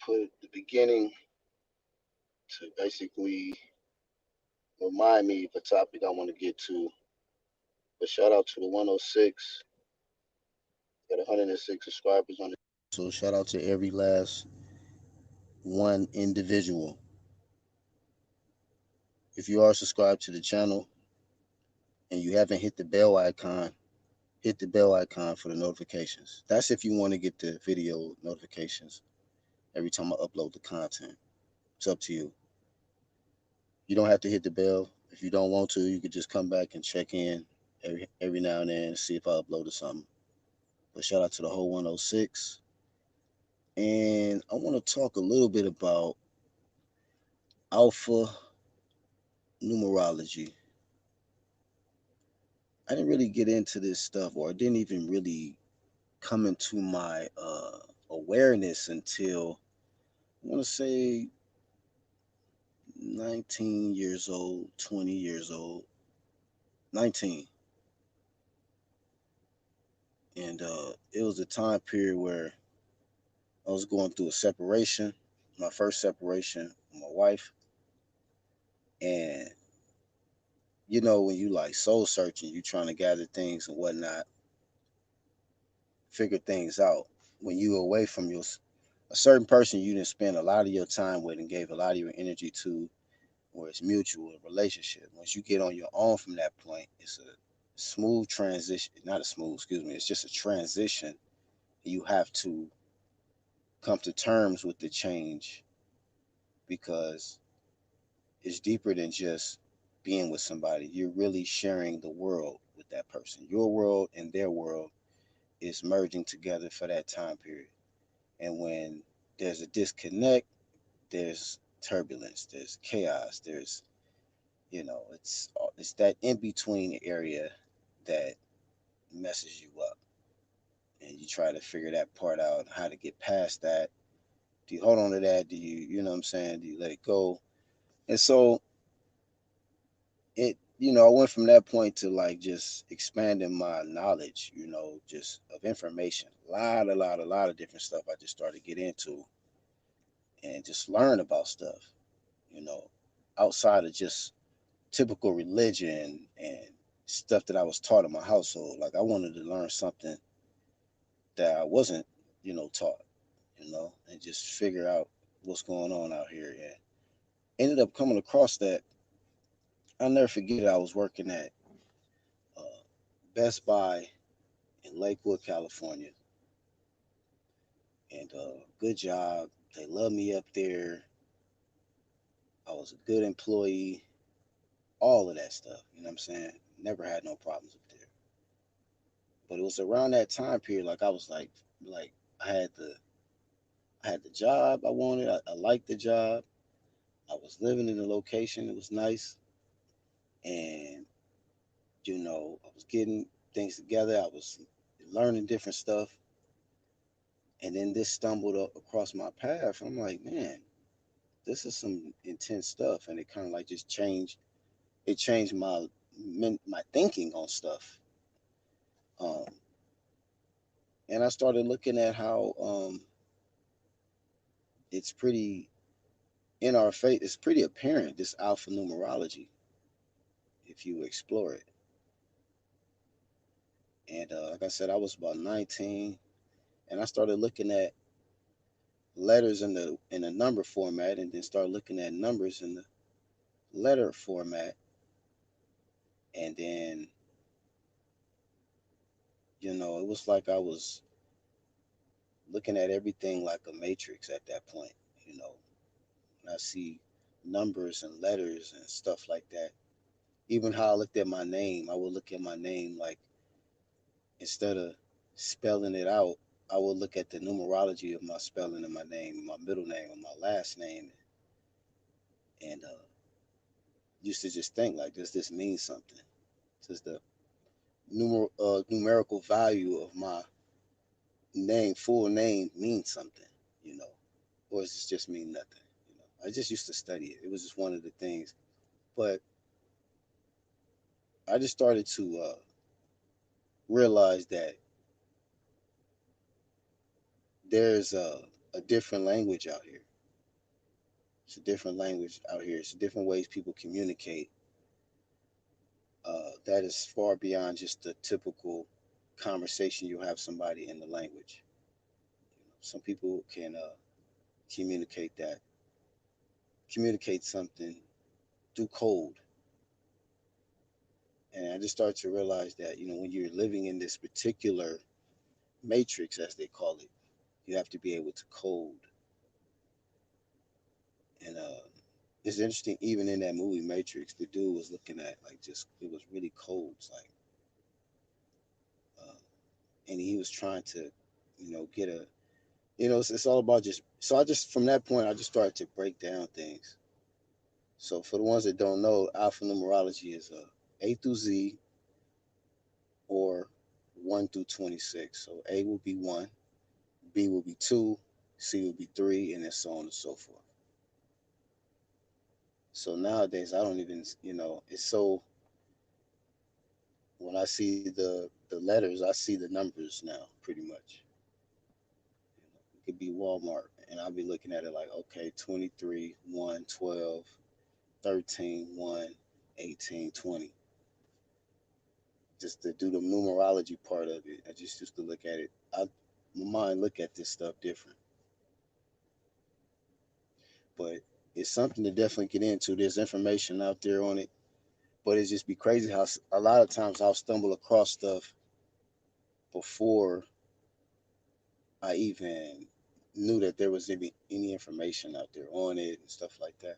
put the beginning to basically remind me of a topic I want to get to. But shout out to the 106. Got 106 subscribers on it. So shout out to every last one individual. If you are subscribed to the channel and you haven't hit the bell icon for the notifications. That's if you want to get the video notifications every time I upload the content. It's up to you. You don't have to hit the bell. If you don't want to, you could just come back and check in every now and then and see if I uploaded something. But shout out to the whole 106. And I want to talk a little bit about alpha numerology. I didn't really get into this stuff, or I didn't even really come into my awareness until I want to say 19 years old, 20 years old, 19. And it was a time period where I was going through a separation, my first separation with my wife. And you know, when you like soul searching, you trying to gather things and whatnot, figure things out. When you away from a certain person you didn't spend a lot of your time with and gave a lot of your energy to, where it's mutual relationship. Once you get on your own from that point, it's a smooth transition. Not a smooth, excuse me. It's just a transition. You have to come to terms with the change because it's deeper than just being with somebody. You're really sharing the world with that person. Your world and their world is merging together for that time period. And when there's a disconnect, there's turbulence, there's chaos, there's it's that in between area that messes you up, and you try to figure that part out, how to get past that. Do you hold on to that? Do you know what I'm saying? Do you let it go? And so I went from that point to like just expanding my knowledge, just of information. A lot of different stuff I just started to get into and just learn about stuff, you know, outside of just typical religion and stuff that I was taught in my household. Like I wanted to learn something that I wasn't, taught, and just figure out what's going on out here. And ended up coming across that. I'll never forget it. I was working at uh, Best Buy in Lakewood, California, and good job. They loved me up there. I was a good employee. All of that stuff. You know what I'm saying? Never had no problems up there. But it was around that time period, like I was like I had the job I wanted. I liked the job. I was living in the location. It was nice, and I was getting things together. I was learning different stuff, and then this stumbled up across my path. I'm like, man, this is some intense stuff, and it kind of like just changed. It changed my thinking on stuff, um, and I started looking at how it's pretty in our faith. It's pretty apparent, this alpha numerology, if you explore it. And like I said, I was about 19, and I started looking at letters in the number format, and then started looking at numbers in the letter format, and then it was like I was looking at everything like a matrix at that point. You know, and I see numbers and letters and stuff like that. Even how I looked at my name, I would look at my name like, instead of spelling it out, I would look at the numerology of my spelling of my name, my middle name, and my last name, and used to just think like, does this mean something? Does the numerical value of my name, full name, mean something? You know, or does this just mean nothing? I just used to study it. It was just one of the things, but I just started to realize that there's a different language out here. It's a different language out here. It's different ways people communicate. That is far beyond just the typical conversation you have somebody in the language. Some people can communicate that, communicate something through code. And I just started to realize that, when you're living in this particular matrix, as they call it, you have to be able to code. And it's interesting, even in that movie Matrix, the dude was looking at like just it was really codes, like, uh, and he was trying to, get a, it's all about just. So I just from that point I just started to break down things. So for the ones that don't know, alpha numerology is A through Z or 1 through 26. So A will be one, B will be two, C will be three, and then so on and so forth. So nowadays I don't even, it's so when I see the letters, I see the numbers now pretty much. It could be Walmart, and I'll be looking at it like, okay, 23, 1, 12, 13, 1, 18, 20. Just to do the numerology part of it, I just used to look at it. My mind look at this stuff different, but it's something to definitely get into. There's information out there on it, but it just be crazy how a lot of times I'll stumble across stuff before I even knew that there was any information out there on it and stuff like that.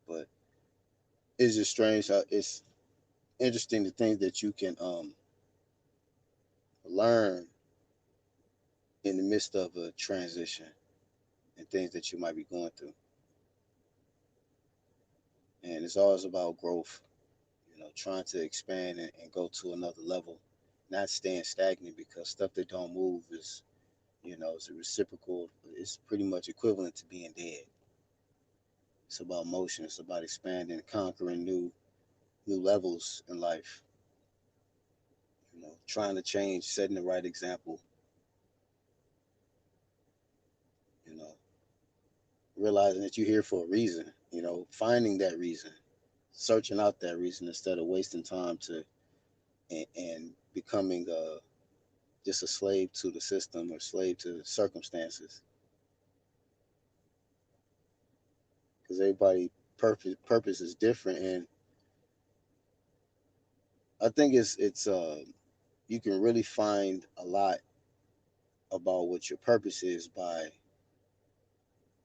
But it's just strange how it's interesting the things that you can learn in the midst of a transition and things that you might be going through. And it's always about growth, trying to expand and go to another level, not staying stagnant because stuff that don't move is, it's a reciprocal, it's pretty much equivalent to being dead. It's about motion, it's about expanding, conquering new levels in life, trying to change, setting the right example, you know, realizing that you're here for a reason, finding that reason, searching out that reason instead of wasting time and becoming just a slave to the system or slave to circumstances. Because everybody purpose is different, and I think it's you can really find a lot about what your purpose is by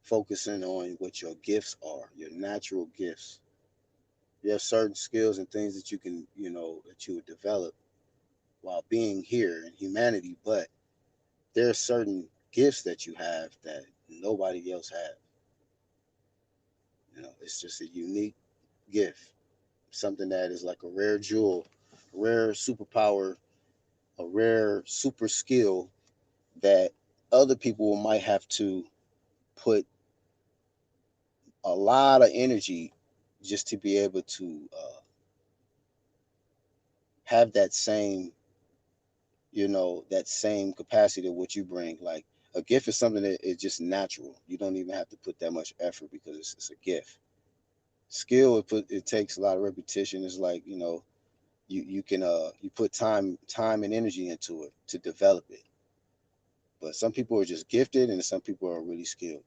focusing on what your gifts are, your natural gifts. You have certain skills and things that you can, that you would develop while being here in humanity, but there are certain gifts that you have that nobody else has. It's just a unique gift, something that is like a rare jewel, rare superpower, a rare super skill that other people might have to put a lot of energy just to be able to have that same capacity of what you bring. Like a gift is something that is just natural. You don't even have to put that much effort because it's a gift. Skill, it takes a lot of repetition. It's like, you can you put time and energy into it to develop it. But some people are just gifted and some people are really skilled.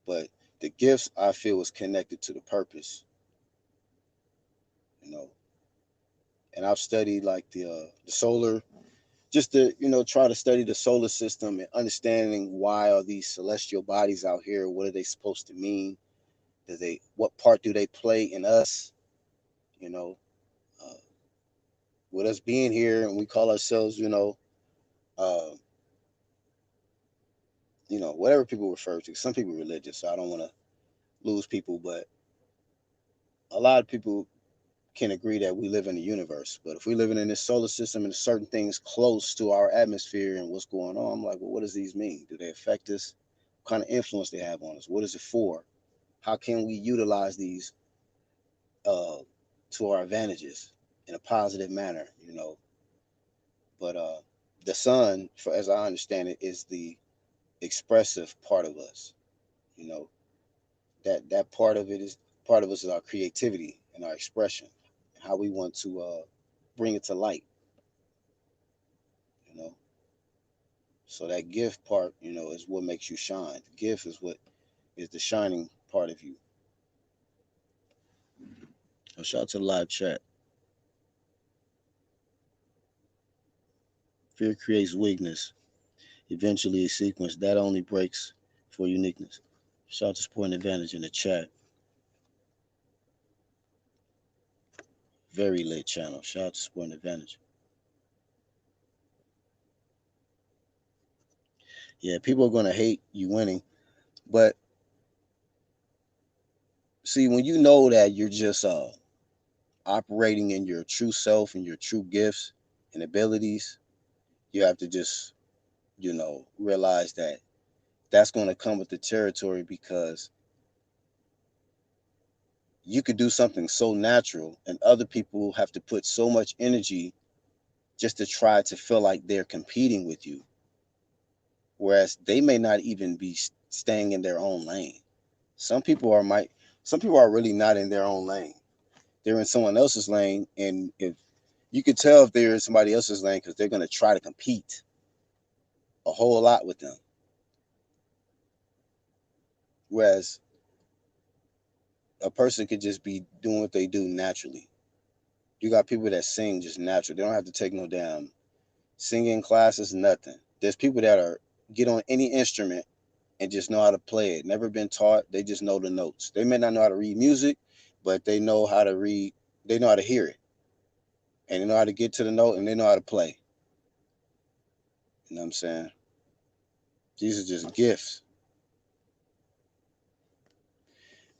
But the gifts I feel is connected to the purpose, you know. And I've studied like the solar, just to try to study the solar system and understanding why are these celestial bodies out here? What are they supposed to mean? What part do they play in us? You know, uh, with us being here and we call ourselves, uh, whatever people refer to. Some people are religious, so I don't want to lose people, but a lot of people can agree that we live in a universe. But if we're living in this solar system and certain things close to our atmosphere and what's going on, I'm like, well, what does these mean? Do they affect us? What kind of influence they have on us? What is it for? How can we utilize these uh, to our advantages in a positive manner? But The sun, for as I understand it, is the expressive part of us. You know, that part of us is our creativity and our expression, how we want to bring it to light. You know, so that gift part, is what makes you shine. The gift is what is the shining part of you. So shout out to the live chat. Fear creates weakness. Eventually, a sequence that only breaks for uniqueness. Shout out to Sport and Advantage in the chat. Very lit channel. Shout out to Sport and Advantage. Yeah, people are gonna hate you winning, but see, when you know that you're just operating in your true self and your true gifts and abilities, you have to just realize that that's going to come with the territory, because you could do something so natural and other people have to put so much energy just to try to feel like they're competing with you, whereas they may not even be staying in their own lane. Some people are really not in their own lane. They're in someone else's lane, and if you could tell if they're in somebody else's lane, because they're going to try to compete a whole lot with them. Whereas a person could just be doing what they do naturally. You got people that sing just natural. They don't have to take no damn singing classes, nothing. There's people that are get on any instrument and just know how to play it. Never been taught. They just know the notes. They may not know how to read music, but they know how to read. They know how to hear it, and they know how to get to the note, and they know how to play. You know what I'm saying? These are just gifts,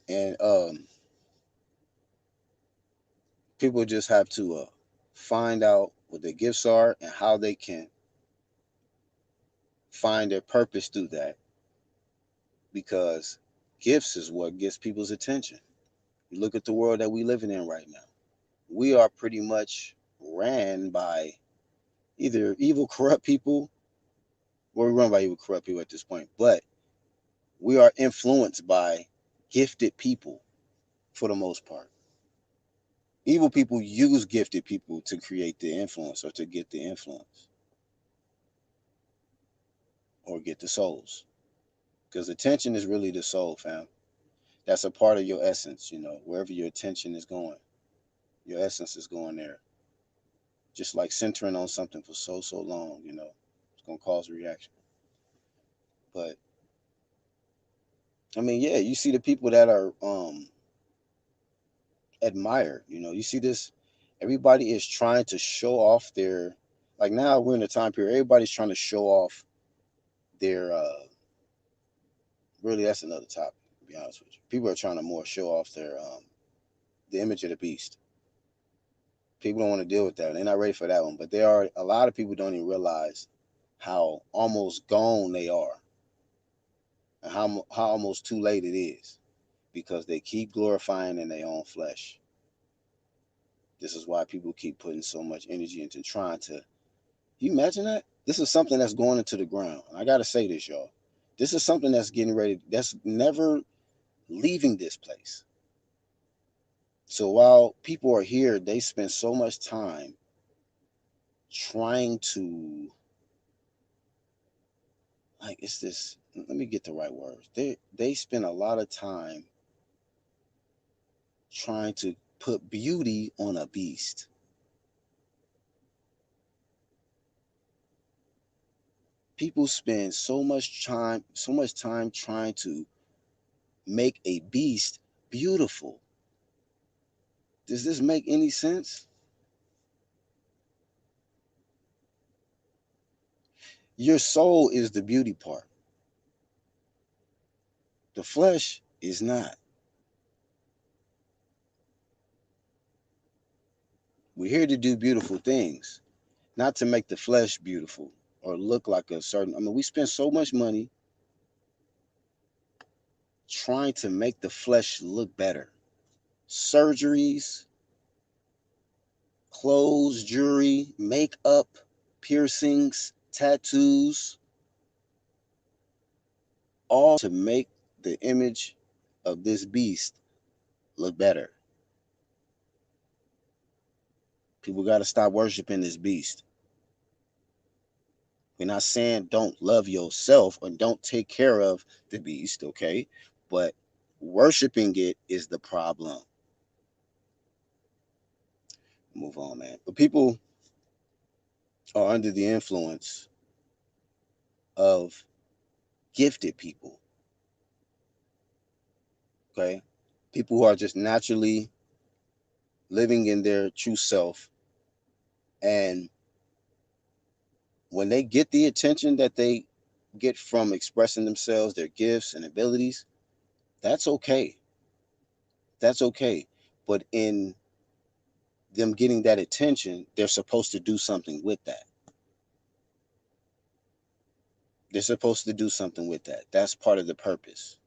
and people just have to find out what their gifts are and how they can find their purpose through that, because gifts is what gets people's attention. You look at the world that we living in right now. We are pretty much ran by either evil, corrupt people. Well, we run by evil, corrupt people at this point, but we are influenced by gifted people for the most part. Evil people use gifted people to create the influence, or to get the influence, or get the souls. Because attention is really the soul, fam. That's a part of your essence, wherever your attention is going, your essence is going there. Just like centering on something for so long, it's gonna cause a reaction. But I mean, yeah, you see the people that are admired. You see this. Everybody is trying to show off their. Like now, we're in a time period. Everybody's trying to show off their. Really, that's another topic. To be honest with you, people are trying to more show off their the image of the beast. People don't want to deal with that. They're not ready for that one. But there are a lot of people don't even realize how almost gone they are, and how almost too late it is, because they keep glorifying in their own flesh. This is why people keep putting so much energy into trying to. You imagine that? This is something that's going into the ground. I gotta say this, y'all. This is something that's getting ready. That's never leaving this place. So while people are here, they spend so much time trying to, like, it's this. Let me get the right words. They spend a lot of time trying to put beauty on a beast. People spend so much time trying to make a beast beautiful. Does this make any sense? Your soul is the beauty part. The flesh is not. We're here to do beautiful things, not to make the flesh beautiful or look like a certain. I mean, we spend so much money trying to make the flesh look better. Surgeries, clothes, jewelry, makeup. piercings, tattoos, all to make the image of this beast look better. People got to stop worshiping this beast. We're not saying don't love yourself or don't take care of the beast, okay? But worshiping it is the problem. Move on, man. But people are under the influence of gifted people, okay? People who are just naturally living in their true self. And when they get the attention that they get from expressing themselves, their gifts and abilities, that's okay. That's okay. But in them getting that attention, they're supposed to do something with that. They're supposed to do something with that. That's part of the purpose.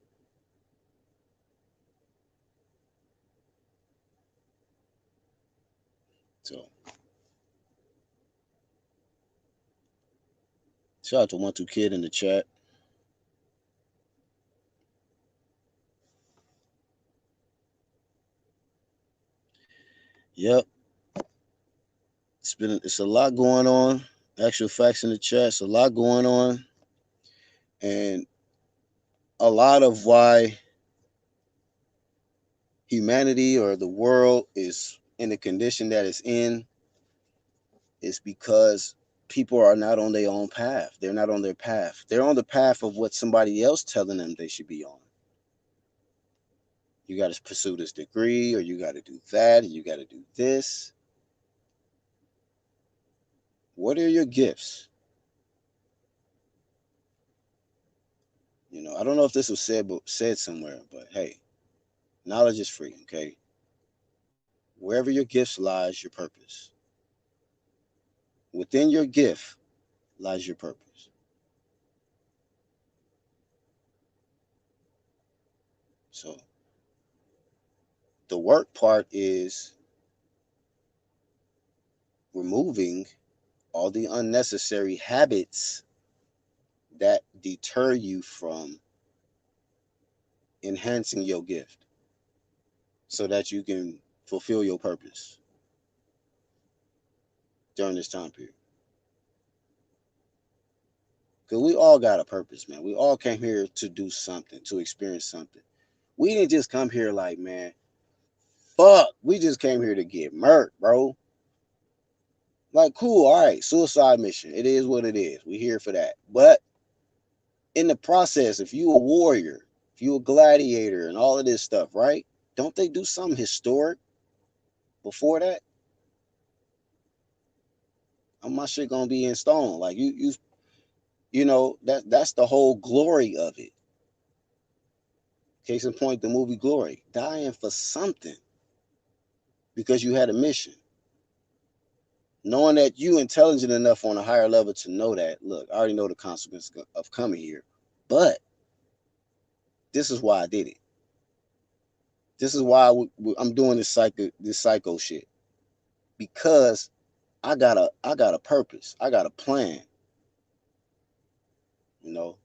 So, shout out to 1-2 Kid in the chat. Yep, it's a lot going on. Actual facts in the chat. It's a lot going on, and a lot of why humanity or the world is in the condition that it's in is because people are not on their own path. They're not on their path. They're on the path of what somebody else telling them they should be on. You got to pursue this degree, or you got to do that, and you got to do this. What are your gifts? I don't know if this was said somewhere, but hey, knowledge is free. Okay, wherever your gifts lies, your purpose. Within your gift lies your purpose. So the work part is removing all the unnecessary habits that deter you from enhancing your gift so that you can fulfill your purpose during this time period. Because we all got a purpose, man. We all came here to do something, to experience something. We didn't just come here like, man, fuck, we just came here to get murked, bro. Like, cool, all right, suicide mission. It is what it is. We here for that. But in the process, if you a warrior, if you a gladiator and all of this stuff, right? Don't they do something historic before that? My shit gonna be in stone. Like that's the whole glory of it. Case in point, the movie Glory, dying for something because you had a mission, knowing that you intelligent enough on a higher level to know that. Look, I already know the consequence of coming here, but this is why I did it. This is why I'm doing this psycho shit because I got a purpose. I got a plan. You know,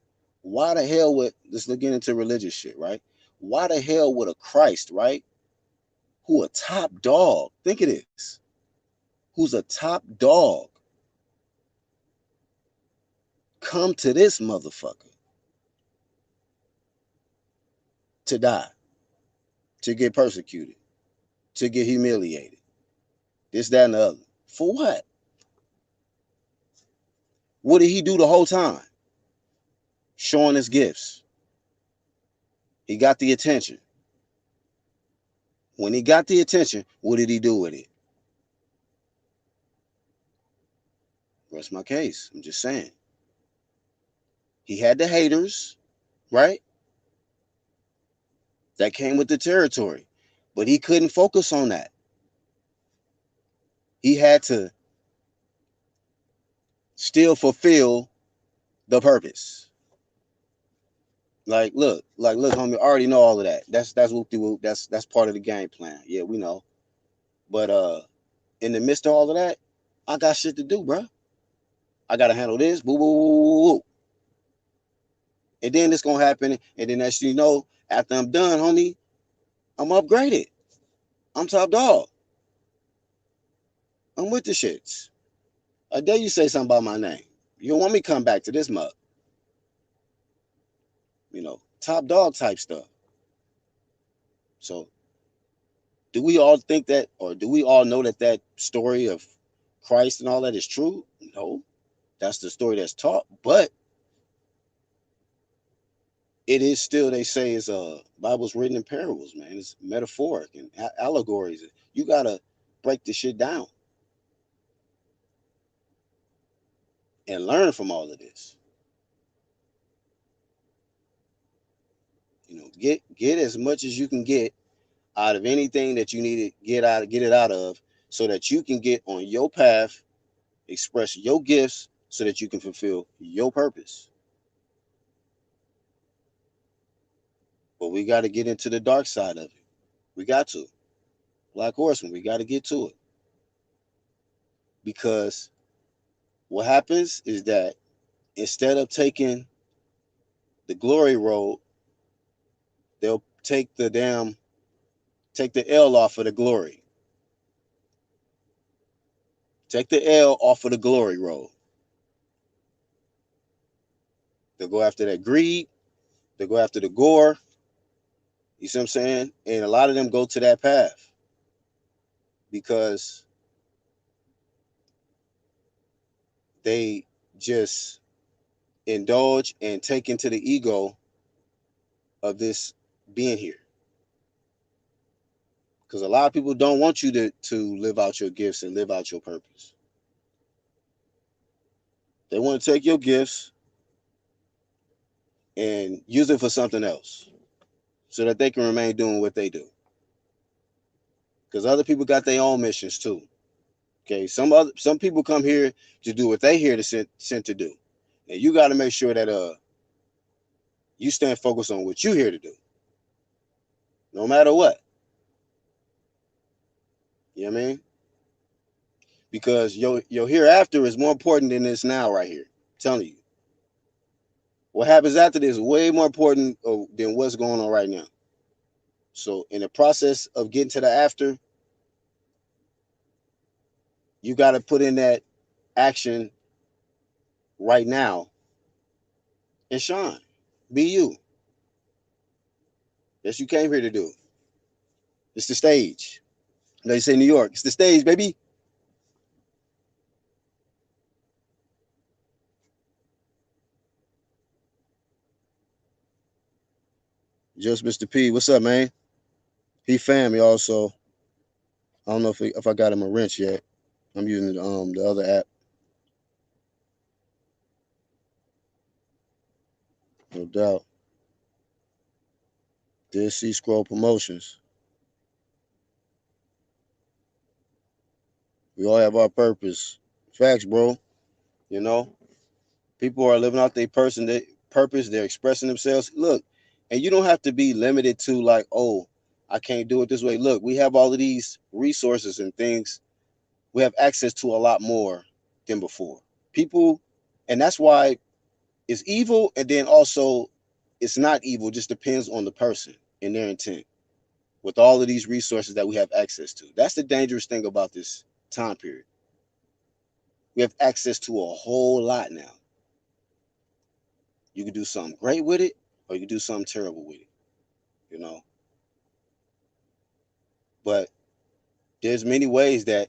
why the hell would let's get into religious shit, right? Why the hell would a Christ, right, who a top dog? Think of this. Who's a top dog come to this motherfucker to die, to get persecuted, to get humiliated, this, that, and the other. For what? What did he do the whole time? Showing his gifts. He got the attention. When he got the attention, what did he do with it? Rest my case. I'm just saying. He had the haters, right? That came with the territory. But he couldn't focus on that. He had to still fulfill the purpose. Look, homie, I already know all of that. That's whoop de whoop. That's part of the game plan. Yeah, we know. But in the midst of all of that, I got shit to do, bro. I gotta handle this. Boo, boo, boo, boo. And then it's gonna happen. And then as you know, after I'm done, homie, I'm upgraded. I'm top dog. I'm with the shits. I dare you say something about my name. You don't want me to come back to this mug. Top dog type stuff. So do we all think that, or do we all know that that story of Christ and all that is true? No, that's the story that's taught. But it is still, they say, is Bible's written in parables, man. It's metaphoric and allegories. You gotta break the shit down and learn from all of this. Get as much as you can get out of anything that you need to get it out of, so that you can get on your path, express your gifts, so that you can fulfill your purpose. But we got to get into the dark side of it. We got to. Black Horseman, we got to get to it. Because what happens is that instead of taking the glory road, they'll take the L off of the glory. Take the L off of the glory road. They'll go after that greed. They'll go after the gore. You see what I'm saying? And a lot of them go to that path because they just indulge and take into the ego of this being here. Because a lot of people don't want you to live out your gifts and live out your purpose. They want to take your gifts and use it for something else so that they can remain doing what they do. Because other people got their own missions too. Okay, some people come here to do what they here to sent to do, and you got to make sure that you stand focused on what you here to do, no matter what. You know what I mean? Because your hereafter is more important than this now right here. I'm telling you, what happens after this is way more important than what's going on right now. So in the process of getting to the after, you got to put in that action right now and shine. Be you. That's what you came here to do. It's the stage. They say New York. It's the stage, baby. Just Mr. P. What's up, man? He family also. I don't know if I got him a wrench yet. I'm using the other app. No doubt. Did see scroll promotions. We all have our purpose. Facts, bro. You know, people are living out their purpose. They're expressing themselves. Look, and you don't have to be limited to like, oh, I can't do it this way. Look, we have all of these resources and things. We have access to a lot more than before. People, and that's why it's evil, and then also it's not evil. It just depends on the person and their intent. With all of these resources that we have access to, that's the dangerous thing about this time period. We have access to a whole lot now. You can do something great with it, or you can do something terrible with it. You know, but there's many ways that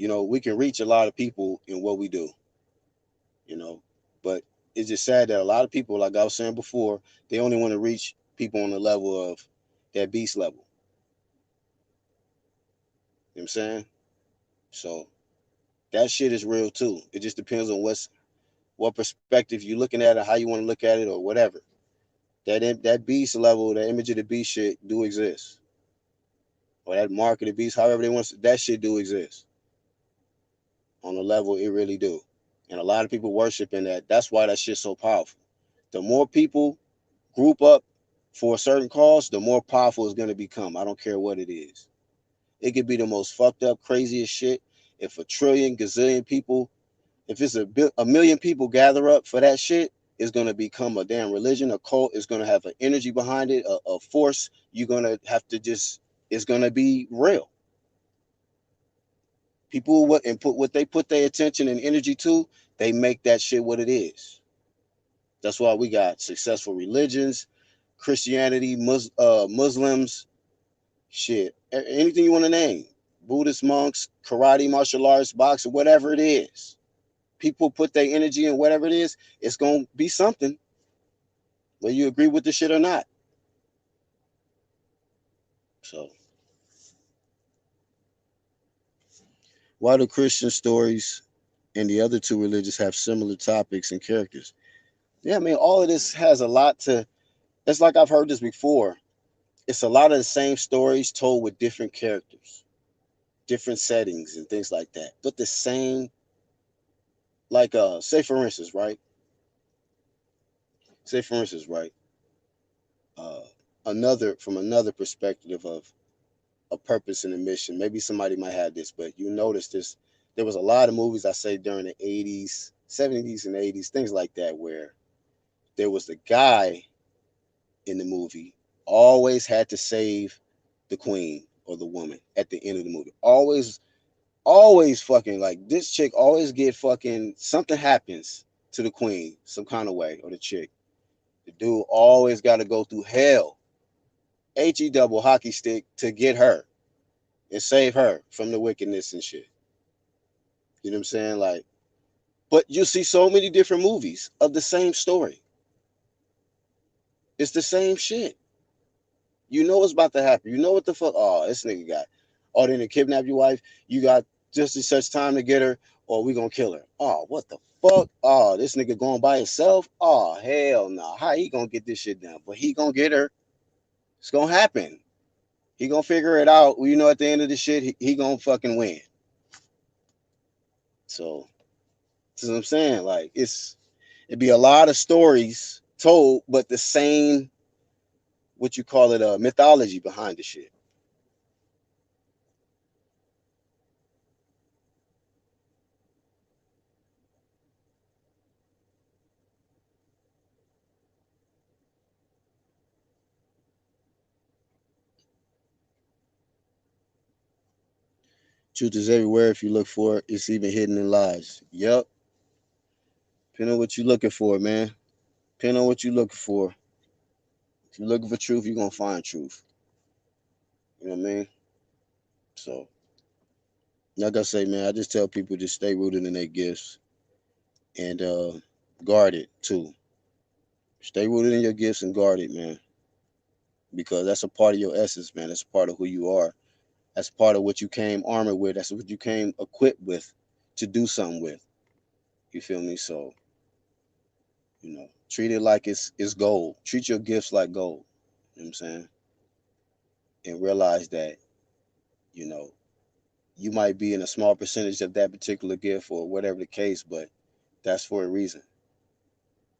we can reach a lot of people in what we do. You know, but it's just sad that a lot of people, like I was saying before, they only want to reach people on the level of that beast level. You know what I'm saying? So that shit is real too. It just depends on what perspective you're looking at it, how you want to look at it, or whatever. That beast level, that image of the beast shit do exist, or that mark of the beast, however they want to, that shit do exist on a level it really do, and a lot of people worshiping that. That's why that shit's so powerful. The more people group up for a certain cause, the more powerful it's gonna become. I don't care what it is. It could be the most fucked up, craziest shit. If a trillion gazillion people If it's a million people gather up for that shit, it's gonna become a damn religion, a cult. It's gonna have an energy behind it, a force. You're gonna have to just. It's gonna be real. People what and put what they put their attention and energy to, they make that shit what it is. That's why we got successful religions, Christianity, Muslims, shit, anything you want to name, Buddhist monks, karate, martial arts, boxing, whatever it is. People put their energy in whatever it is. It's gonna be something, whether you agree with the shit or not. So, why do Christian stories and the other two religions have similar topics and characters? Yeah, I mean, all of this has a lot to. It's like I've heard this before. It's a lot of the same stories told with different characters, different settings, and things like that. But the same, like, say for instance, right? Say for instance, right? Uh, another from another perspective of a purpose and a mission. Maybe somebody might have this, but you notice this. There was a lot of movies I say during the 80s, 70s, and 80s, things like that, where there was the guy in the movie always had to save the queen or the woman at the end of the movie. Always fucking like this chick always get fucking something happens to the queen some kind of way or the chick. The dude always got to go through hell, double hockey stick to get her and save her from the wickedness and shit. You know what I'm saying? Like, but you see so many different movies of the same story. It's the same shit. You know what's about to happen. You know what the fuck? Oh, this nigga got. Oh, then to kidnap your wife. You got just as such time to get her, or we gonna kill her. Oh, what the fuck? Oh, this nigga going by himself. Oh, hell no. How he gonna get this shit done? But he gonna get her. It's gonna happen. He gonna figure it out. You know, at the end of the shit, he gonna fucking win. So, this is what I'm saying. Like, it'd be a lot of stories told, but the same, what you call it, mythology behind the shit. Truth is everywhere if you look for it. It's even hidden in lies. Yep. Depending on what you're looking for, man. Depending on what you're looking for. If you're looking for truth, you're gonna find truth. You know what I mean? So, like I say, man, I just tell people to stay rooted in their gifts and guard it too. Stay rooted in your gifts and guard it, man. Because that's a part of your essence, man. That's a part of who you are. That's part of what you came armored with. That's what you came equipped with to do something with. You feel me? So, treat it like it's gold. Treat your gifts like gold. You know what I'm saying? And realize that, you know, you might be in a small percentage of that particular gift or whatever the case, but that's for a reason.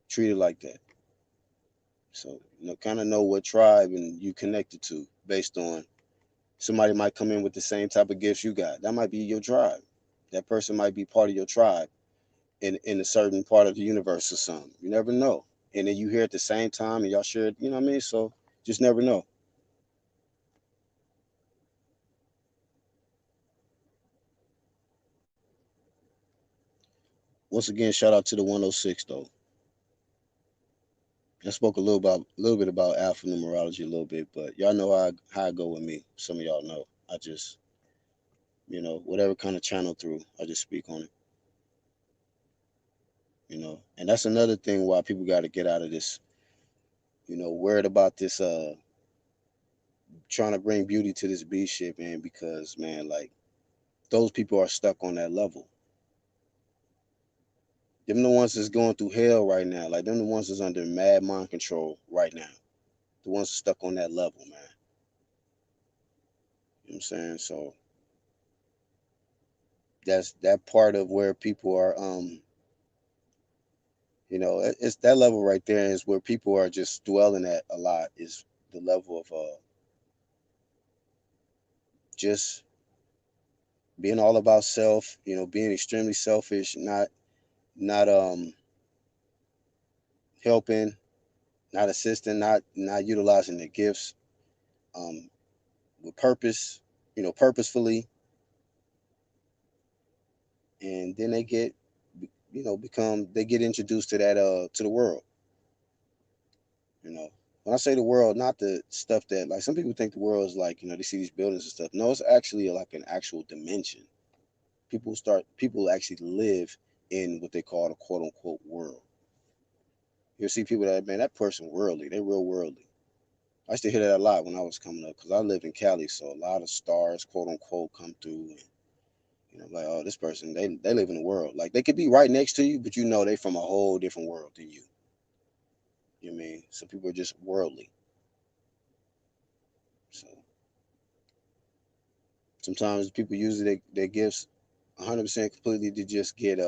Treat it like that. So, kind of know what tribe and you connected to based on somebody might come in with the same type of gifts you got. That might be your tribe. That person might be part of your tribe in a certain part of the universe or something. You never know. And then you here at the same time and y'all share, you know what I mean? So just never know. Once again, shout out to the 106 though. I spoke a little bit about alpha numerology a little bit, but y'all know how I go with me. Some of y'all know. I just, whatever kind of channel through, I just speak on it. And that's another thing why people got to get out of this, worried about this trying to bring beauty to this B shit, man, because man, like those people are stuck on that level. Them the ones that's going through hell right now. Like them the ones that's under mad mind control right now. The ones stuck on that level, man. You know what I'm saying? So that's that part of where people are it's that level right there is where people are just dwelling at a lot is the level of just being all about self, being extremely selfish, not not helping, not assisting, not utilizing their gifts um, with purpose, purposefully, and then they get, become they get introduced to that to the world. You know, when I say the world, not the stuff that like some people think the world is like they see these buildings and stuff. No, it's actually like an actual dimension. People actually live in what they call the quote unquote world. You'll see people that man that person worldly, they real worldly. I used to hear that a lot when I was coming up because I live in Cali, so a lot of stars, quote unquote, come through. And, like, oh, this person, they live in the world. Like, they could be right next to you, but they from a whole different world than you. You know what I mean? Some people are just worldly. So sometimes people use their gifts 100% completely to just get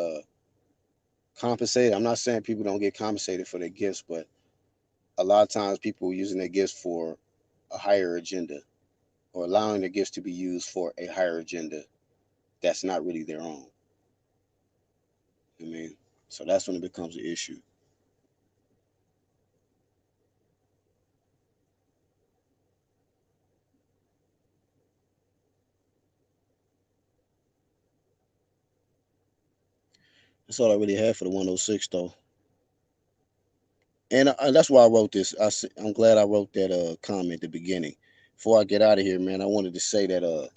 compensated. I'm not saying people don't get compensated for their gifts, but a lot of times people using their gifts for a higher agenda or allowing their gifts to be used for a higher agenda that's not really their own. I mean, so that's when it becomes an issue. That's all I really had for the 106 though, and that's why I wrote this. I'm glad I wrote that comment at the beginning. Before I get out of here, man, I wanted to say that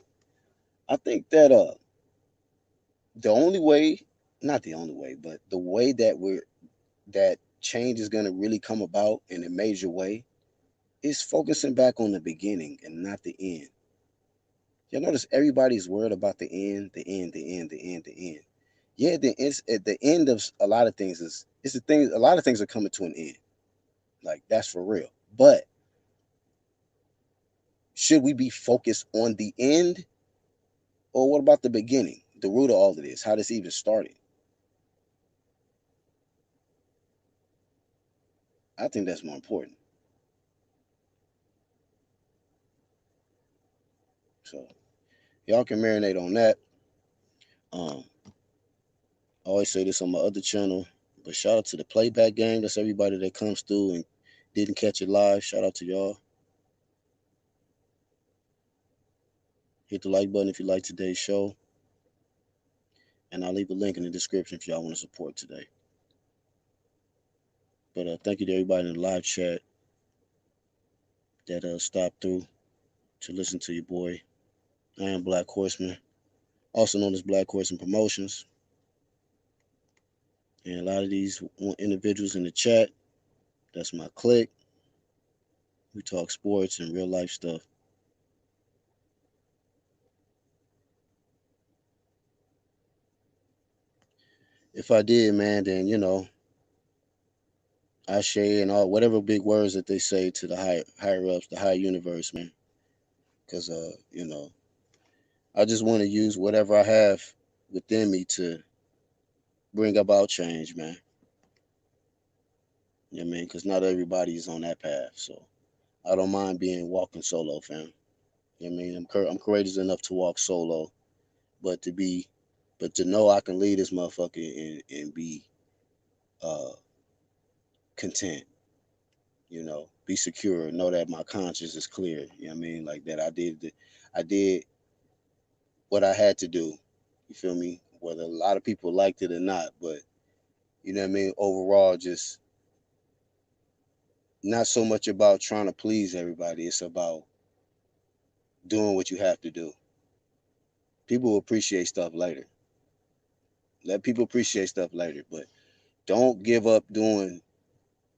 I think that the only way, not the only way, but the way that change is gonna really come about in a major way is focusing back on the beginning and not the end. You'll notice everybody's worried about the end, the end, the end, the end, the end. Yeah, at the end of a lot of things is it's the thing. A lot of things are coming to an end. Like that's for real. But should we be focused on the end, or what about the beginning, the root of all of this, how this even started? I think that's more important. So y'all can marinate on that. Um, I always say this on my other channel, but shout out to the playback gang. That's everybody that comes through and didn't catch it live. Shout out to y'all. Hit the like button if you like today's show, and I'll leave a link in the description if y'all want to support today. But thank you to everybody in the live chat that stopped through to listen to your boy. I am Black Horseman, also known as Black Horseman Promotions. And a lot of these individuals in the chat, that's my clique. We talk sports and real life stuff. If I did, man, then I share and all whatever big words that they say to the higher ups, the higher universe, man. Because I just want to use whatever I have within me to bring about change, man. You know what I mean? Because not everybody is on that path. So I don't mind being walking solo, fam. You know what I mean? I'm courageous enough to walk solo, but to know I can lead this motherfucker and be uh, content. Be secure. Know that my conscience is clear. You know what I mean? Like that, I did what I had to do. You feel me? Whether a lot of people liked it or not, but you know what I mean. Overall, just not so much about trying to please everybody. It's about doing what you have to do. People will appreciate stuff later. Let people appreciate stuff later, but don't give up doing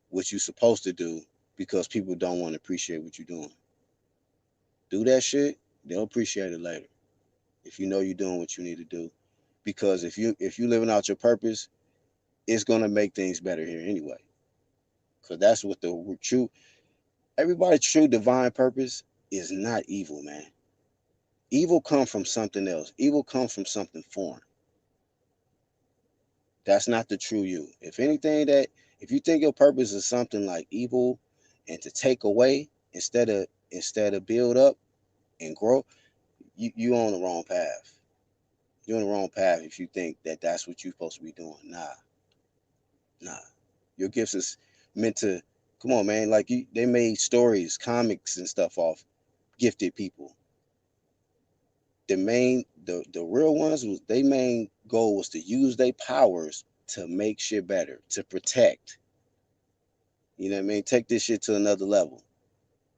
what you're supposed to do because people don't want to appreciate what you're doing. Do that shit, they'll appreciate it later. If you know you're doing what you need to do. Because if you living out your purpose, it's gonna make things better here anyway. Cause that's what the true everybody's true divine purpose is not evil, man. Evil comes from something else. Evil comes from something foreign. That's not the true you. If you think your purpose is something like evil and to take away instead of build up and grow, you on the wrong path. You're on the wrong path if you think that that's what you're supposed to be doing. Nah, Nah, your gifts is meant to. Come on, man. Like they made stories, comics, and stuff off gifted people. The real ones was their main goal was to use their powers to make shit better, to protect. You know what I mean? Take this shit to another level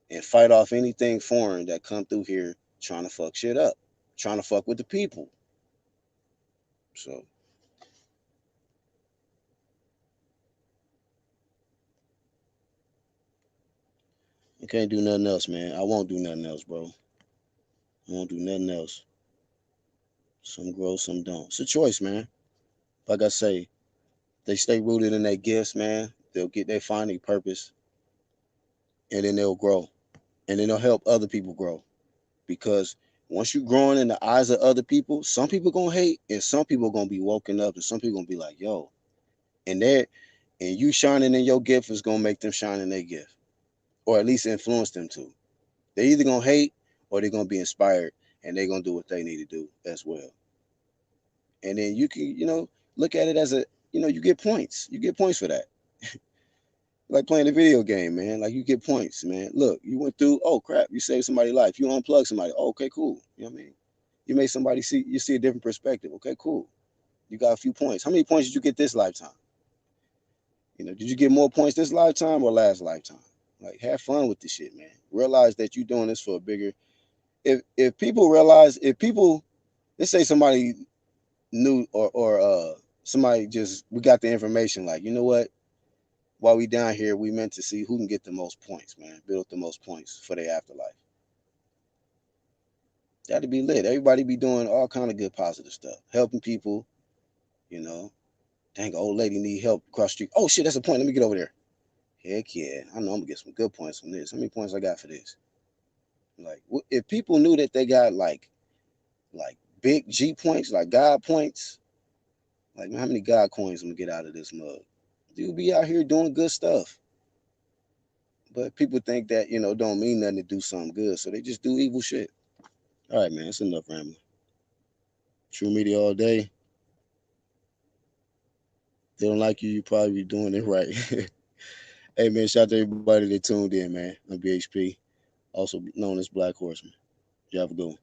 and fight off anything foreign that come through here trying to fuck shit up, trying to fuck with the people. So you can't do nothing else, man. I won't do nothing else, bro. I won't do nothing else. Some grow, some don't. It's a choice, man. Like I say, they stay rooted in their gifts, man. They find their purpose, and then they'll grow, and then they'll help other people grow. Because once you're growing in the eyes of other people, some people gonna hate, and some people gonna be woken up, and some people gonna be like, "Yo," and you shining in your gift is gonna make them shine in their gift, or at least influence them to. They either gonna hate or they're gonna be inspired, and they're gonna do what they need to do as well. And then you can, look at it as you get points. You get points for that. Like playing a video game, man. Like you get points, man. Look, you went through. Oh crap, you saved somebody's life. You unplug somebody. Oh, okay, cool. You know what I mean? You made somebody see. You see a different perspective. Okay, cool. You got a few points. How many points did you get this lifetime? Did you get more points this lifetime or last lifetime? Like, have fun with this shit, man. Realize that you're doing this for a bigger. If people realize, if people, let's say somebody knew or somebody just we got the information. Like, you know what? While we down here, we meant to see who can get the most points, man. Build the most points for their afterlife. That'd be lit. Everybody be doing all kind of good positive stuff, helping people. You know, dang, old lady need help across the street. Oh shit, that's a point. Let me get over there. Heck yeah, I know I'm gonna get some good points from this. How many points I got for this? Like, if people knew that they got like big G points, like God points, like man, how many God coins I'm gonna get out of this mug? You'll be out here doing good stuff. But people think that, don't mean nothing to do something good. So they just do evil shit. All right, man. It's enough rambling. True media all day. They don't like you, you probably be doing it right. Hey, man, shout out to everybody that tuned in, man. I'm BHP, also known as Black Horseman. You have a good one.